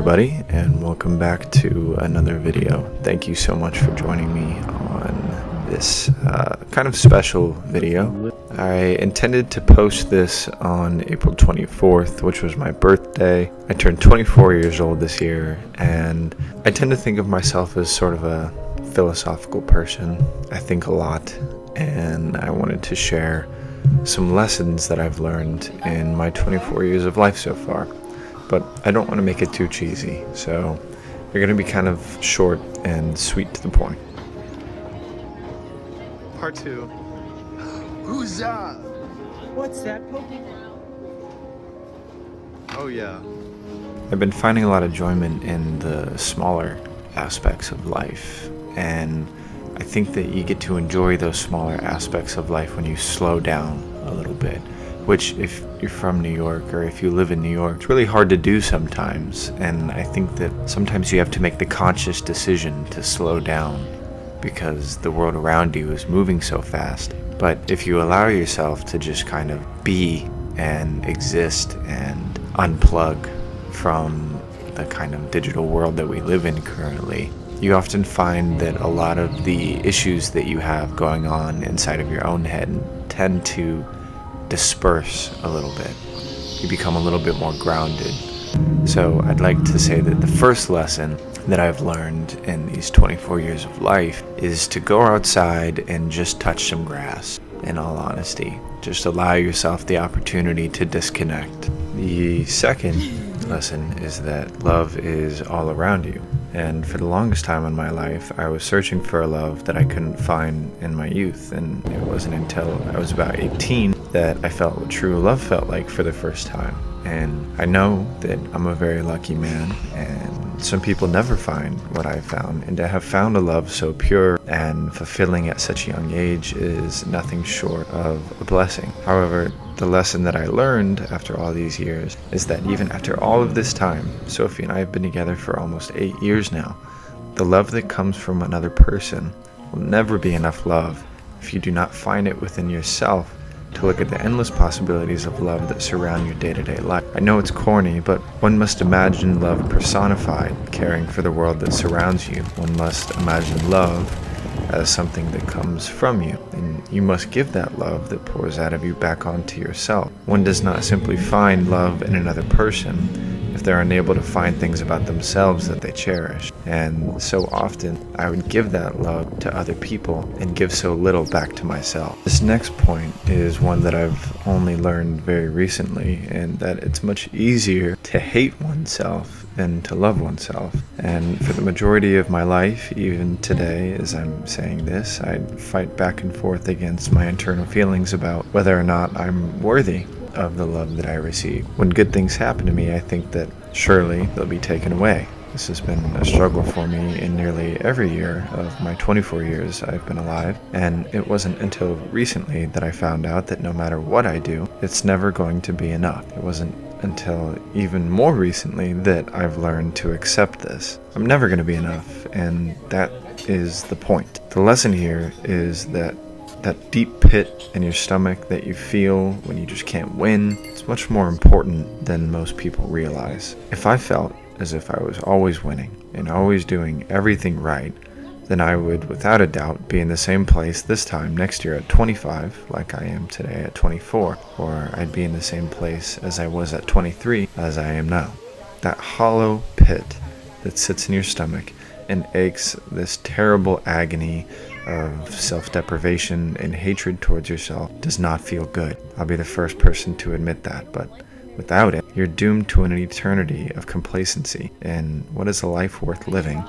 everybody, and welcome back to another video. Thank you so much for joining me on this kind of special video. I intended to post this on April 24th, which was my birthday. I turned 24 years old this year, and I tend to think of myself as sort of a philosophical person. I think a lot, and I wanted to share some lessons that I've learned in my 24 years of life so far. But I don't want to make it too cheesy, so they're going to be kind of short and sweet to the point. Part 2. Who's that? What's that poking? Oh yeah. I've been finding a lot of enjoyment in the smaller aspects of life, and I think that you get to enjoy those smaller aspects of life when you slow down a little bit, which if you're from New York or if you live in New York, it's really hard to do sometimes. And I think that sometimes you have to make the conscious decision to slow down because the world around you is moving so fast. But if you allow yourself to just kind of be and exist and unplug from the kind of digital world that we live in currently, you often find that a lot of the issues that you have going on inside of your own head tend to disperse a little bit. You become a little bit more grounded. So I'd like to say that the first lesson that I've learned in these 24 years of life is to go outside and just touch some grass. In all honesty, just allow yourself the opportunity to disconnect. The second lesson is that love is all around you. And for the longest time in my life, I was searching for a love that I couldn't find in my youth. And it wasn't until I was about 18 that I felt what true love felt like for the first time. And I know that I'm a very lucky man, and some people never find what I found. And to have found a love so pure and fulfilling at such a young age is nothing short of a blessing. However, the lesson that I learned after all these years is that even after all of this time, Sophie and I have been together for almost 8 years now, the love that comes from another person will never be enough love if you do not find it within yourself to look at the endless possibilities of love that surround your day-to-day life. I know it's corny, but one must imagine love personified, caring for the world that surrounds you. One must imagine love as something that comes from you, and you must give that love that pours out of you back onto yourself. One does not simply find love in another person if they're unable to find things about themselves that they cherish. And so often I would give that love to other people and give so little back to myself. This next point is one that I've only learned very recently, and that it's much easier to hate oneself than to love oneself. And for the majority of my life, even today as I'm saying this, I fight back and forth against my internal feelings about whether or not I'm worthy of the love that I receive. When good things happen to me, I think that surely they'll be taken away. This has been a struggle for me in nearly every year of my 24 years I've been alive, and it wasn't until recently that I found out that no matter what I do, it's never going to be enough. It wasn't until even more recently that I've learned to accept this. I'm never going to be enough, and that is the point. The lesson here is that deep pit in your stomach that you feel when you just can't win, it's much more important than most people realize. If I felt as if I was always winning and always doing everything right, then I would without a doubt be in the same place this time next year at 25 like I am today at 24, or I'd be in the same place as I was at 23 as I am now. That hollow pit that sits in your stomach and aches this terrible agony of self-deprivation and hatred towards yourself does not feel good. I'll be the first person to admit that, but without it, you're doomed to an eternity of complacency. And what is a life worth living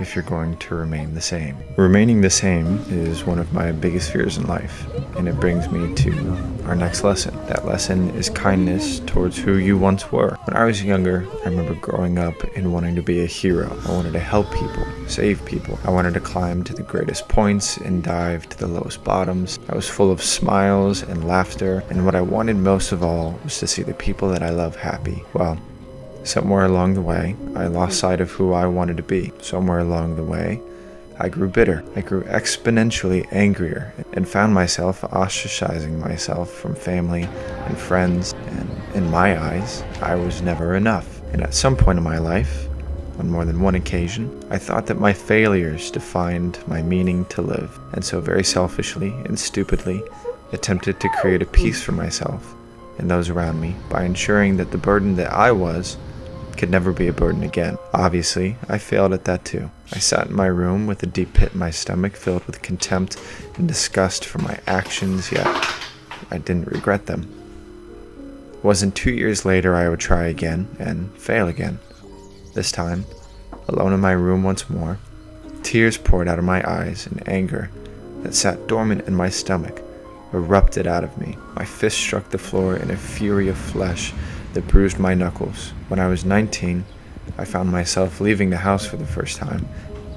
if you're going to remain the same? Remaining the same is one of my biggest fears in life, and it brings me to our next lesson. That lesson is kindness towards who you once were. When I was younger, I remember growing up and wanting to be a hero. I wanted to help people, save people. I wanted to climb to the greatest points and dive to the lowest bottoms. I was full of smiles and laughter, and what I wanted most of all was to see the people that I love happy. Well, somewhere along the way, I lost sight of who I wanted to be. Somewhere along the way, I grew bitter. I grew exponentially angrier and found myself ostracizing myself from family and friends. And in my eyes, I was never enough. And at some point in my life, On more than one occasion, I thought that my failures defined my meaning to live, and so very selfishly and stupidly attempted to create a peace for myself and those around me by ensuring that the burden that I was could never be a burden again. Obviously, I failed at that too. I sat in my room with a deep pit in my stomach filled with contempt and disgust for my actions, yet I didn't regret them. It wasn't 2 years later I would try again and fail again. This time, alone in my room once more, tears poured out of my eyes and anger that sat dormant in my stomach erupted out of me. My fist struck the floor in a fury of flesh that bruised my knuckles. When I was 19, I found myself leaving the house for the first time,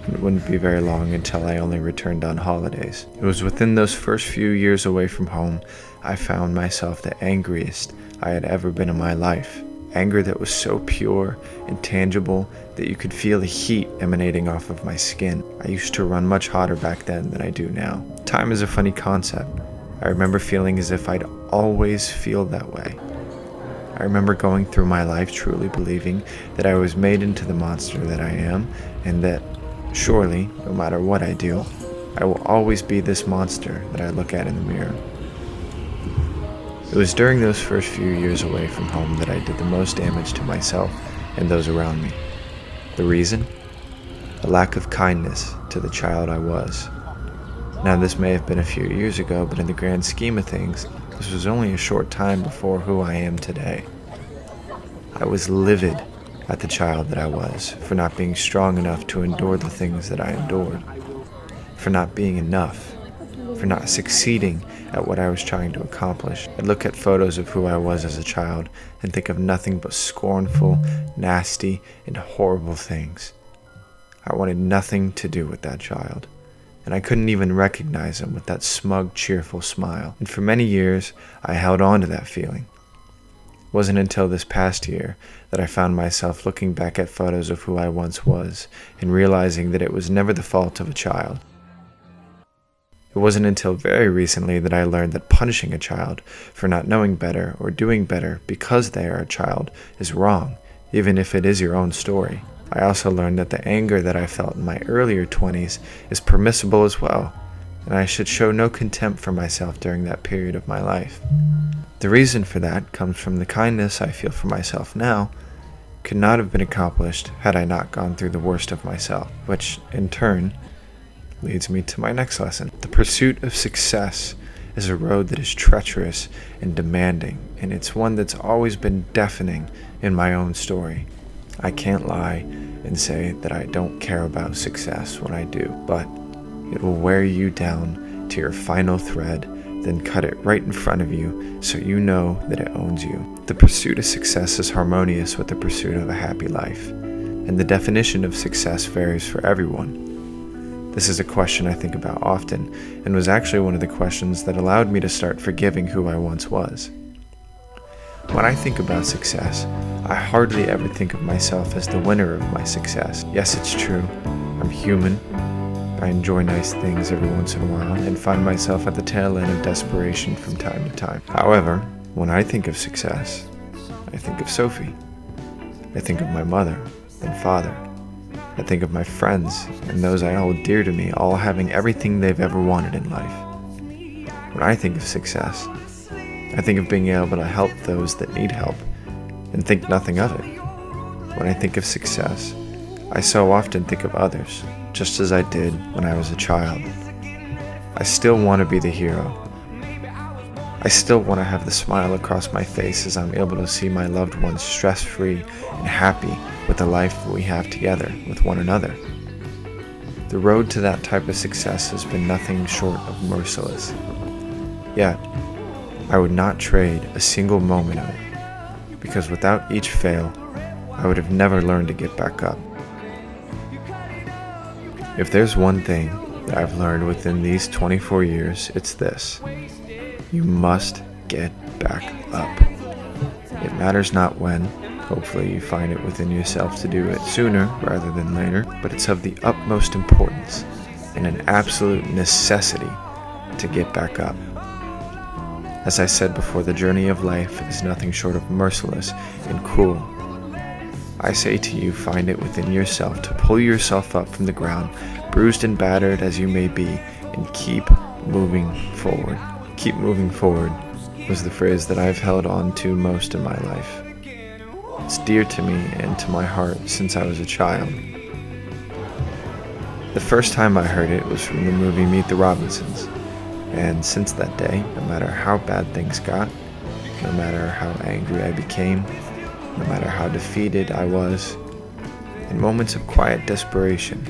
and it wouldn't be very long until I only returned on holidays. It was within those first few years away from home I found myself the angriest I had ever been in my life. Anger that was so pure and tangible that you could feel the heat emanating off of my skin. I used to run much hotter back then than I do now. Time is a funny concept. I remember feeling as if I'd always feel that way. I remember going through my life truly believing that I was made into the monster that I am, and that surely, no matter what I do, I will always be this monster that I look at in the mirror. It was during those first few years away from home that I did the most damage to myself and those around me. The reason? A lack of kindness to the child I was. Now, this may have been a few years ago, but in the grand scheme of things, this was only a short time before who I am today. I was livid at the child that I was for not being strong enough to endure the things that I endured, for not being enough, for not succeeding at what I was trying to accomplish. I'd look at photos of who I was as a child and think of nothing but scornful, nasty, and horrible things. I wanted nothing to do with that child, and I couldn't even recognize him with that smug, cheerful smile. And for many years, I held on to that feeling. It wasn't until this past year that I found myself looking back at photos of who I once was and realizing that it was never the fault of a child. It wasn't until very recently that I learned that punishing a child for not knowing better or doing better because they are a child is wrong, even if it is your own story. I also learned that the anger that I felt in my earlier 20s is permissible as well, and I should show no contempt for myself during that period of my life. The reason for that comes from the kindness I feel for myself now could not have been accomplished had I not gone through the worst of myself, which, in turn, leads me to my next lesson. The pursuit of success is a road that is treacherous and demanding, and it's one that's always been deafening in my own story. I can't lie and say that I don't care about success when I do, but it will wear you down to your final thread, then cut it right in front of you so you know that it owns you. The pursuit of success is harmonious with the pursuit of a happy life, and the definition of success varies for everyone. This is a question I think about often, and was actually one of the questions that allowed me to start forgiving who I once was. When I think about success, I hardly ever think of myself as the winner of my success. Yes, it's true. I'm human. I enjoy nice things every once in a while and find myself at the tail end of desperation from time to time. However, when I think of success, I think of Sophie. I think of my mother and father. I think of my friends and those I hold dear to me, all having everything they've ever wanted in life. When I think of success, I think of being able to help those that need help and think nothing of it. When I think of success, I so often think of others, just as I did when I was a child. I still want to be the hero. I still want to have the smile across my face as I'm able to see my loved ones stress-free and happy with the life we have together with one another. The road to that type of success has been nothing short of merciless. Yet, I would not trade a single moment of it, because without each fail, I would have never learned to get back up. If there's one thing that I've learned within these 24 years, it's this: you must get back up. It matters not when. Hopefully you find it within yourself to do it sooner rather than later, but it's of the utmost importance and an absolute necessity to get back up. As I said before, the journey of life is nothing short of merciless and cruel. I say to you, find it within yourself to pull yourself up from the ground, bruised and battered as you may be, and keep moving forward. Keep moving forward was the phrase that I've held on to most in my life. It's dear to me and to my heart since I was a child. The first time I heard it was from the movie Meet the Robinsons, and since that day, no matter how bad things got, no matter how angry I became, no matter how defeated I was, in moments of quiet desperation,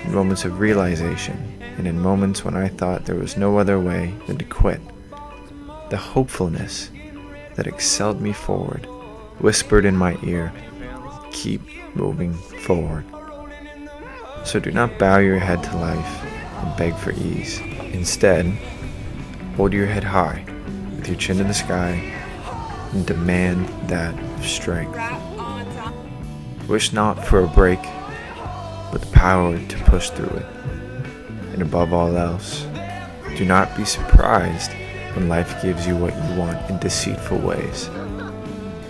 in moments of realization, and in moments when I thought there was no other way than to quit, the hopefulness that excelled me forward whispered in my ear, keep moving forward. So do not bow your head to life and beg for ease. Instead, hold your head high with your chin in the sky and demand that of strength. Wish not for a break, but the power to push through it. And above all else, do not be surprised when life gives you what you want in deceitful ways.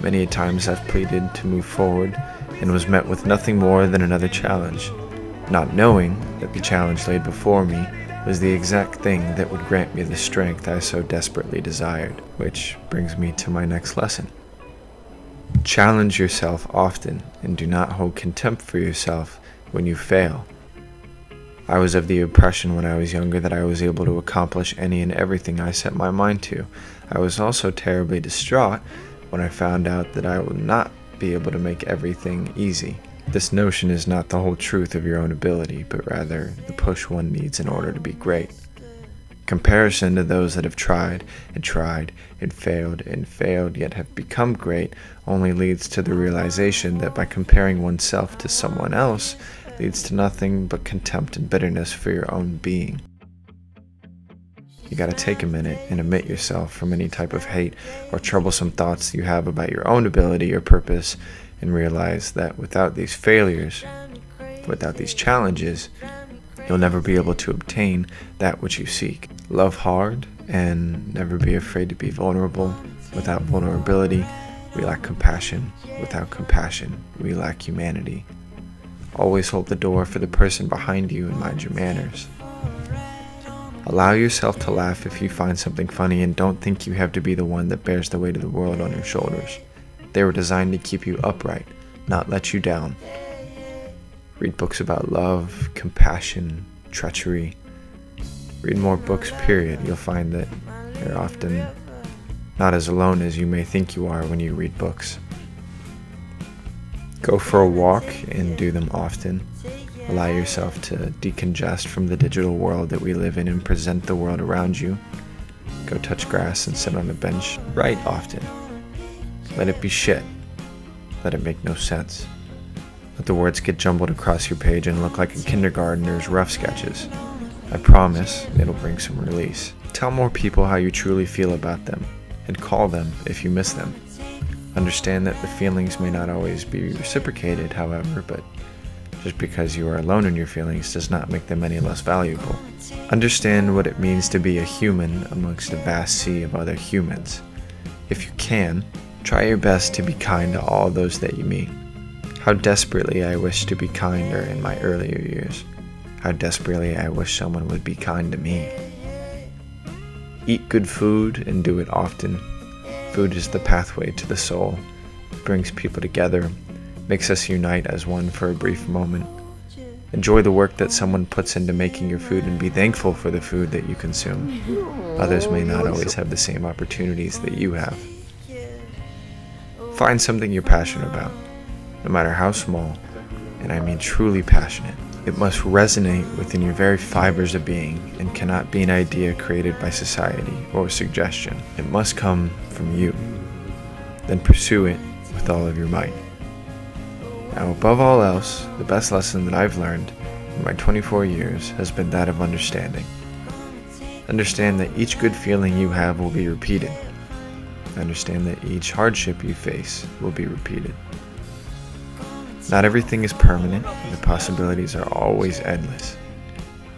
Many a times I've pleaded to move forward and was met with nothing more than another challenge, not knowing that the challenge laid before me was the exact thing that would grant me the strength I so desperately desired, which brings me to my next lesson. Challenge yourself often and do not hold contempt for yourself when you fail. I was of the impression when I was younger that I was able to accomplish any and everything I set my mind to. I was also terribly distraught when I found out that I would not be able to make everything easy. This notion is not the whole truth of your own ability, but rather the push one needs in order to be great. Comparison to those that have tried and failed yet have become great only leads to the realization that by comparing oneself to someone else leads to nothing but contempt and bitterness for your own being. You gotta take a minute and omit yourself from any type of hate or troublesome thoughts you have about your own ability or purpose and realize that without these failures, without these challenges, you'll never be able to obtain that which you seek. Love hard and never be afraid to be vulnerable. Without vulnerability, we lack compassion. Without compassion, we lack humanity. Always hold the door for the person behind you and mind your manners. Allow yourself to laugh if you find something funny and don't think you have to be the one that bears the weight of the world on your shoulders. They were designed to keep you upright, not let you down. Read books about love, compassion, treachery. Read more books, period. You'll find that you're often not as alone as you may think you are when you read books. Go for a walk and do them often. Allow yourself to decongest from the digital world that we live in and present the world around you. Go touch grass and sit on a bench. Write often. Let it be shit. Let it make no sense. Let the words get jumbled across your page and look like a kindergartner's rough sketches. I promise it'll bring some release. Tell more people how you truly feel about them, and call them if you miss them. Understand that the feelings may not always be reciprocated, however, but just because you are alone in your feelings does not make them any less valuable. Understand what it means to be a human amongst a vast sea of other humans. If you can, try your best to be kind to all those that you meet. How desperately I wish to be kinder in my earlier years. How desperately I wish someone would be kind to me. Eat good food and do it often. Food is the pathway to the soul. It brings people together, makes us unite as one for a brief moment. Enjoy the work that someone puts into making your food and be thankful for the food that you consume. Others may not always have the same opportunities that you have. Find something you're passionate about, no matter how small, and I mean truly passionate. It must resonate within your very fibers of being and cannot be an idea created by society or suggestion. It must come from you. Then pursue it with all of your might. Now, above all else, the best lesson that I've learned in my 24 years has been that of understanding. Understand that each good feeling you have will be repeated. Understand that each hardship you face will be repeated. Not everything is permanent, and the possibilities are always endless.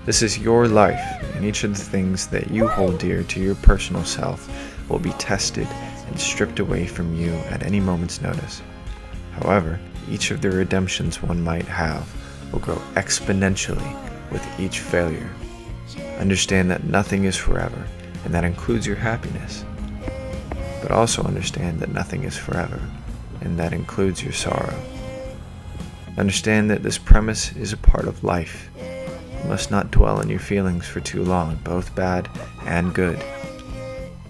This is your life, and each of the things that you hold dear to your personal self will be tested and stripped away from you at any moment's notice. However, each of the redemptions one might have will grow exponentially with each failure. Understand that nothing is forever, and that includes your happiness. But also understand that nothing is forever, and that includes your sorrow. Understand that this premise is a part of life. You must not dwell on your feelings for too long, both bad and good.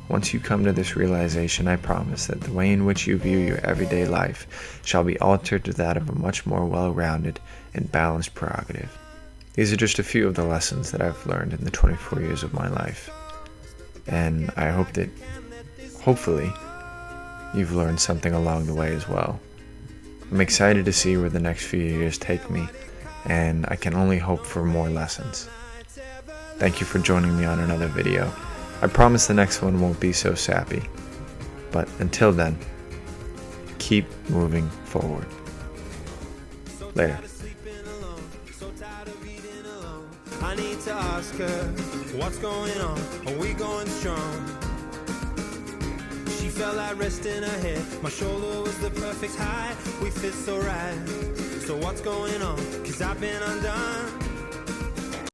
Once you come to this realization, I promise that the way in which you view your everyday life shall be altered to that of a much more well-rounded and balanced prerogative. These are just a few of the lessons that I've learned in the 24 years of my life. And I hope that, hopefully, you've learned something along the way as well. I'm excited to see where the next few years take me, and I can only hope for more lessons. Thank you for joining me on another video. I promise the next one won't be so sappy. But until then, keep moving forward. Later. I need to ask her, what's going on? Are we going strong? She felt like rest in her head. My shoulder was the perfect height. We fit so right. So what's going on? 'Cause I've been undone.